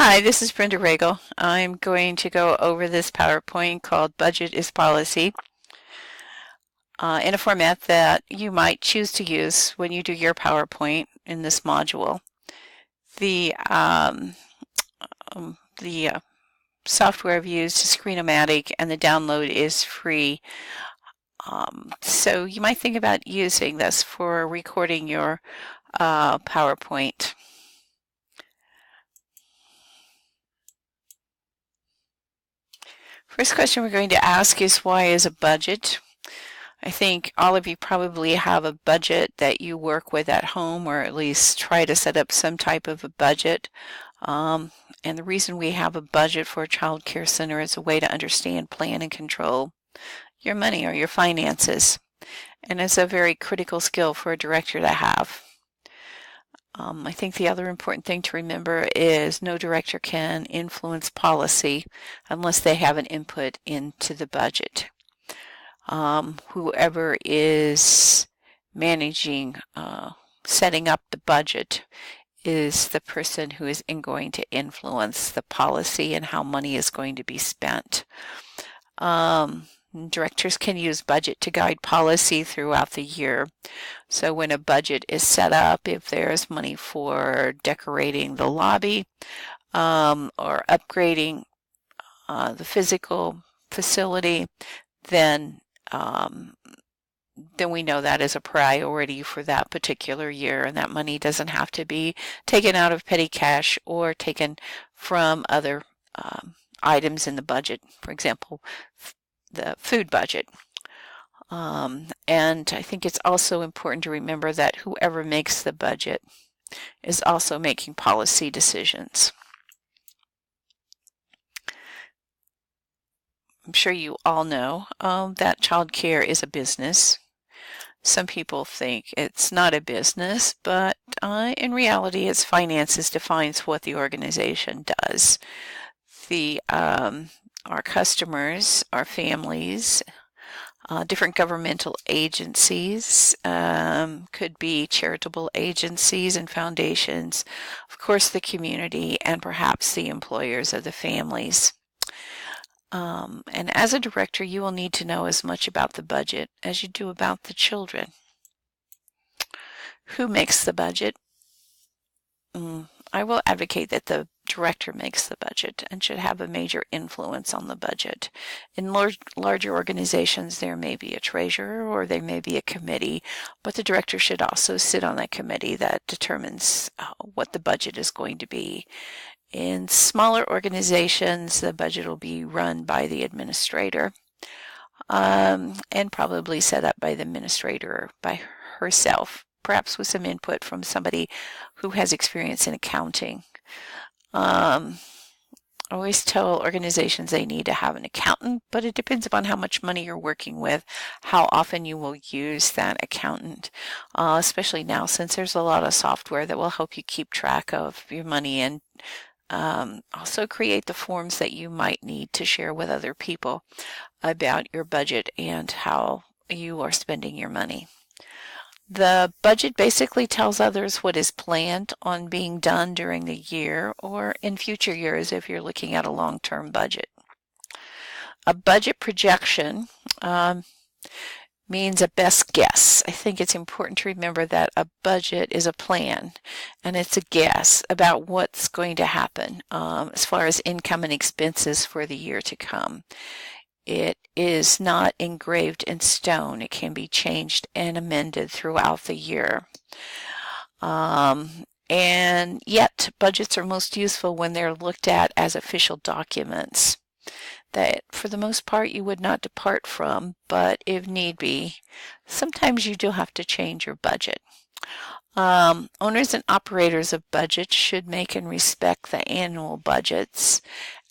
Hi, this is Brenda Regal. I'm going to go over this PowerPoint called Budget is Policy in a format that you might choose to use when you do your PowerPoint in this module. The software I've used is Screenomatic, and the download is free. So you might think about using this for recording your PowerPoint. First question we're going to ask is, why is a budget? I think all of you probably have a budget that you work with at home, or at least try to set up some type of a budget. And the reason we have a budget for a child care center is a way to understand, plan, and control your money or your finances. And it's a very critical skill for a director to have. I think the other important thing to remember is no director can influence policy unless they have an input into the budget. Whoever is managing, setting up the budget is the person who is going to influence the policy and how money is going to be spent. Directors can use budget to guide policy throughout the year. So when a budget is set up, if there's money for decorating the lobby or upgrading the physical facility, then we know that is a priority for that particular year, and that money doesn't have to be taken out of petty cash or taken from other items in the budget. For example, the food budget. And I think it's also important to remember that whoever makes the budget is also making policy decisions. I'm sure you all know that child care is a business. Some people think it's not a business, but in reality, its finances defines what the organization does. Our customers, our families, different governmental agencies, could be charitable agencies and foundations, of course the community, and perhaps the employers of the families. And as a director, you will need to know as much about the budget as you do about the children. Who makes the budget? I will advocate that the director makes the budget and should have a major influence on the budget. In larger organizations, there may be a treasurer or there may be a committee, but the director should also sit on that committee that determines what the budget is going to be. In smaller organizations, the budget will be run by the administrator and probably set up by the administrator or by herself, perhaps with some input from somebody who has experience in accounting. I always tell organizations they need to have an accountant, but it depends upon how much money you're working with, how often you will use that accountant, especially now since there's a lot of software that will help you keep track of your money and also create the forms that you might need to share with other people about your budget and how you are spending your money. The budget basically tells others what is planned on being done during the year or in future years if you're looking at a long-term budget. A budget projection means a best guess. I think it's important to remember that a budget is a plan and it's a guess about what's going to happen as far as income and expenses for the year to come. It is not engraved in stone. It can be changed and amended throughout the year. And yet, budgets are most useful when they're looked at as official documents that, for the most part, you would not depart from, but if need be, sometimes you do have to change your budget. Owners and operators of budgets should make and respect the annual budgets.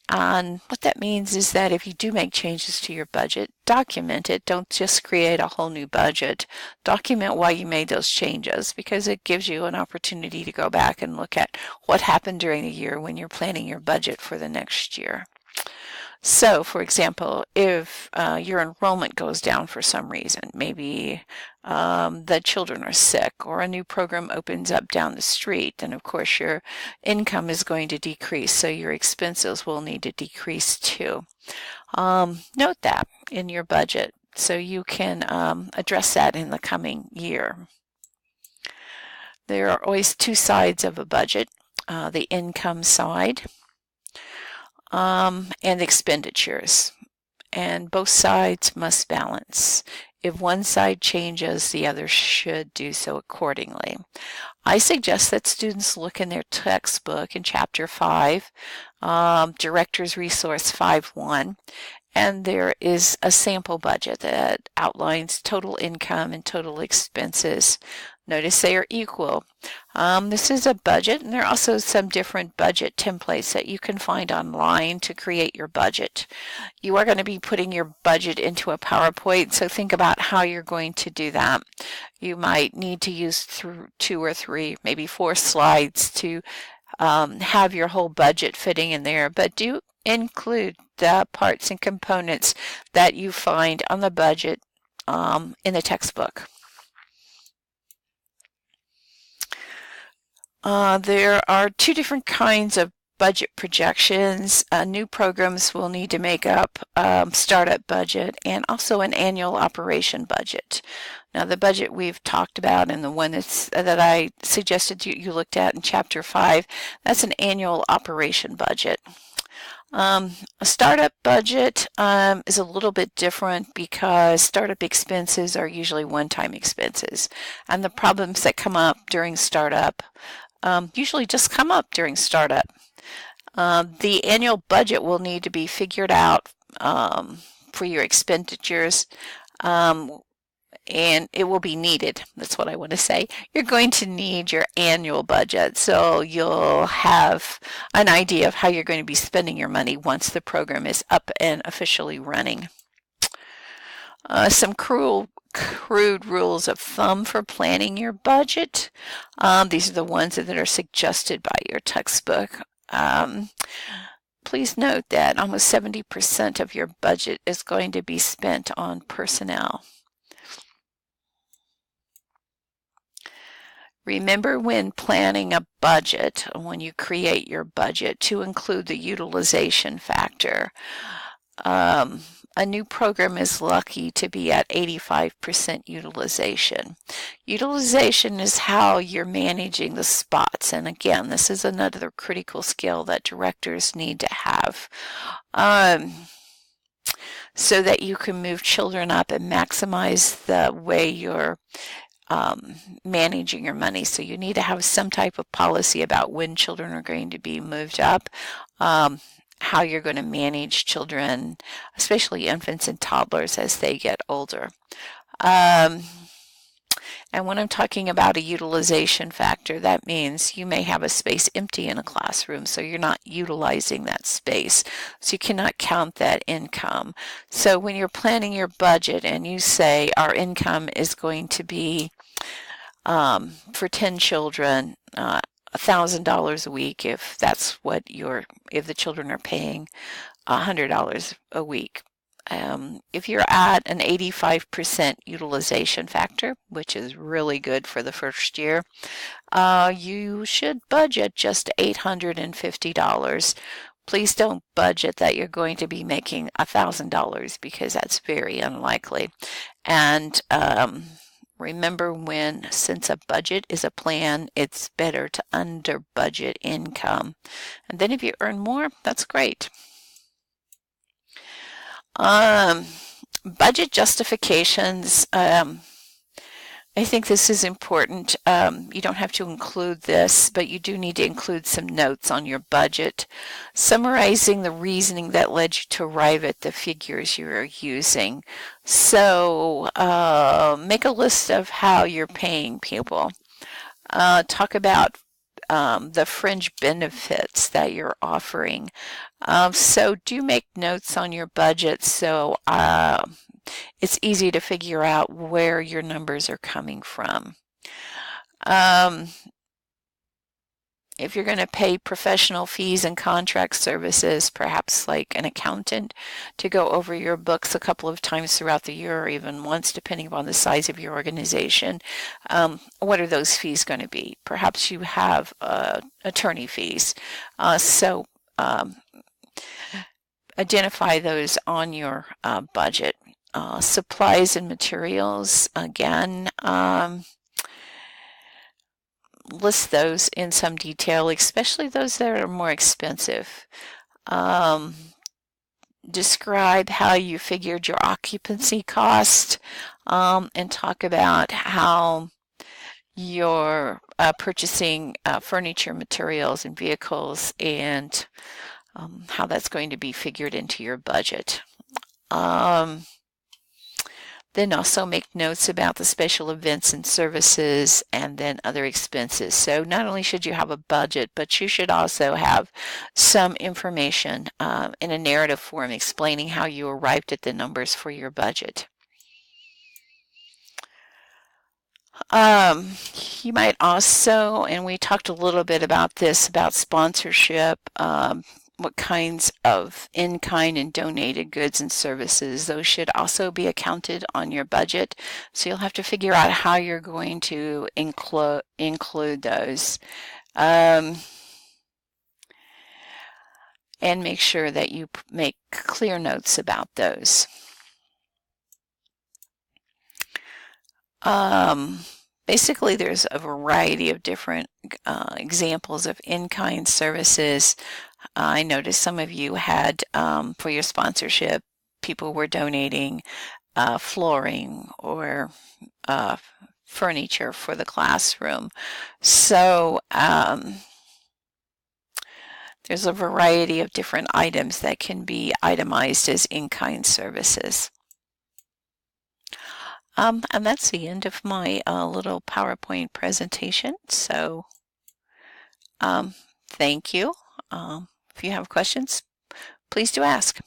And what that means is that if you do make changes to your budget, document it. Don't just create a whole new budget. Document why you made those changes, because it gives you an opportunity to go back and look at what happened during the year when you're planning your budget for the next year. So, for example, if your enrollment goes down for some reason, maybe the children are sick or a new program opens up down the street, then of course your income is going to decrease, so your expenses will need to decrease too. Note that in your budget so you can address that in the coming year. There are always two sides of a budget, the income side and expenditures, and both sides must balance. If one side changes, the other should do so accordingly. I suggest that students look in their textbook in Chapter 5, Director's Resource 5.1, and there is a sample budget that outlines total income and total expenses. Notice they are equal. This is a budget, and there are also some different budget templates that you can find online to create your budget. You are going to be putting your budget into a PowerPoint, so think about how you're going to do that. You might need to use 2 or 3, maybe 4 slides to have your whole budget fitting in there, but do include the parts and components that you find on the budget in the textbook. There are 2 different kinds of budget projections. New programs will need to make up startup budget and also an annual operation budget. Now the budget we've talked about and the one that I suggested you looked at in Chapter 5, that's an annual operation budget. A startup budget is a little bit different because startup expenses are usually one-time expenses, and the problems that come up during startup usually just come up during startup. The annual budget will need to be figured out for your expenditures, and it will be needed. That's what I want to say. You're going to need your annual budget, so you'll have an idea of how you're going to be spending your money once the program is up and officially running. Some crude rules of thumb for planning your budget. These are the ones that are suggested by your textbook. Please note that almost 70% of your budget is going to be spent on personnel. Remember when planning a budget, when you create your budget, to include the utilization factor. A new program is lucky to be at 85% utilization. Utilization is how you're managing the spots, and again, this is another critical skill that directors need to have. So that you can move children up and maximize the way you're managing your money. So you need to have some type of policy about when children are going to be moved up, how you're going to manage children, especially infants and toddlers as they get older. And when I'm talking about a utilization factor, that means you may have a space empty in a classroom, so you're not utilizing that space. So you cannot count that income. So when you're planning your budget and you say our income is going to be for 10 children, $1,000 a week, if that's what if the children are paying $100 a week. If you're at an 85% utilization factor, which is really good for the first year, you should budget just $850. Please don't budget that you're going to be making $1,000 because that's very unlikely. And remember, since a budget is a plan, it's better to under budget income. And then if you earn more, that's great. Budget justifications. I think this is important. You don't have to include this, but you do need to include some notes on your budget, summarizing the reasoning that led you to arrive at the figures you are using. So make a list of how you're paying people. Talk about the fringe benefits that you're offering. So do make notes on your budget so it's easy to figure out where your numbers are coming from. if you're going to pay professional fees and contract services, perhaps like an accountant, to go over your books a couple of times throughout the year or even once, depending upon the size of your organization, what are those fees going to be? Perhaps you have attorney fees. So identify those on your budget. Supplies and materials, again, list those in some detail, especially those that are more expensive. Describe how you figured your occupancy cost, and talk about how you're purchasing furniture, materials, and vehicles, and how that's going to be figured into your budget. Then also make notes about the special events and services and then other expenses. So not only should you have a budget, but you should also have some information in a narrative form explaining how you arrived at the numbers for your budget. You might also, and we talked a little bit about this, about sponsorship, what kinds of in-kind and donated goods and services, those should also be accounted on your budget. So you'll have to figure out how you're going to include those. And make sure that you make clear notes about those. Basically, there's a variety of different examples of in-kind services. I noticed some of you had, for your sponsorship, people were donating flooring or furniture for the classroom. So there's a variety of different items that can be itemized as in-kind services. And that's the end of my little PowerPoint presentation. So thank you. If you have questions, please do ask.